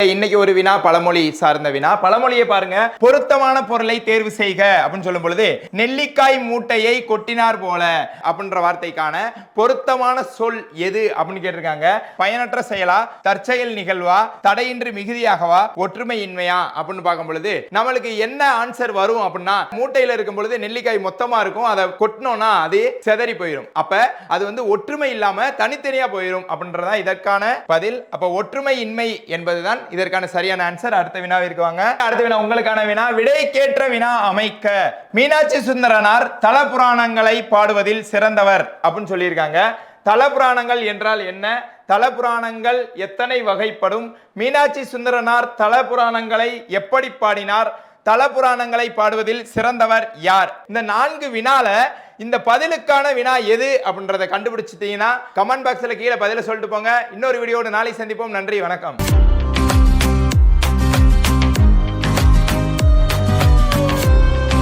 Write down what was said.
இன்னைக்கு ஒரு வினா பழமொழி சார்ந்த வினா. பழமொழியை பாருங்க. பொருத்தமான பொருளை தேர்வு செய்க அப்படின்னு சொல்லும் பொழுது நெல்லிக்காய் மூட்டையை கொட்டினார் போல அப்படின்ற வார்த்தைக்கான பொருத்தமான சொல் எது அப்படின்னு கேட்டிருக்காங்க. பயனற்ற செயலா, தற்செயல் நிகழ்வா, தடையின்றி மிகுதியாகவா, ஒற்றுமையின்மையா அப்படின்னு பார்க்கும் பொழுது நம்மளுக்கு என்ன ஆன்சர் வரும் அப்படின்னா, மூட்டையில இருக்கும் பொழுது நெல்லிக்காய் மொத்தமா இருக்கும், அதை கொட்டினோம்னா அது செதறி போயிடும். அப்ப அது வந்து ஒற்றுமை இல்லாம தனித்தனியா போயிடும் அப்படின்றதா இதற்கான பதில். அப்ப ஒற்றுமையின்மை என்பதுதான் இதற்கான சரியான ஆன்சர். அடுத்த வினாவிற்கு வாங்க. அடுத்த வினா உங்களுக்கான வினா. விடைக்கேற்ற வினா அமைக்க. மீனாட்சி சுந்தரனார் தல புராணங்களை பாடுவதில் சிறந்தவர் அப்படின்னு சொல்லியிருக்காங்க. தல புராணங்கள் என்றால் என்ன? தல புராணங்கள் எத்தனை வகைப்படும்? மீனாட்சி சுந்தரனார் தல புராணங்களை எப்படி பாடினார்? தல புராணங்களை பாடுவதில் சிறந்தவர் யார்? இந்த 4 வினால இந்த பதிலுக்கான வினா எது அப்படின்றத கண்டுபிடிச்சிட்டீங்கன்னா கமெண்ட் பாக்ஸ்ல கீழே பதில சொல்லிட்டு போங்க. இன்னொரு வீடியோட நாளை சந்திப்போம். நன்றி, வணக்கம்.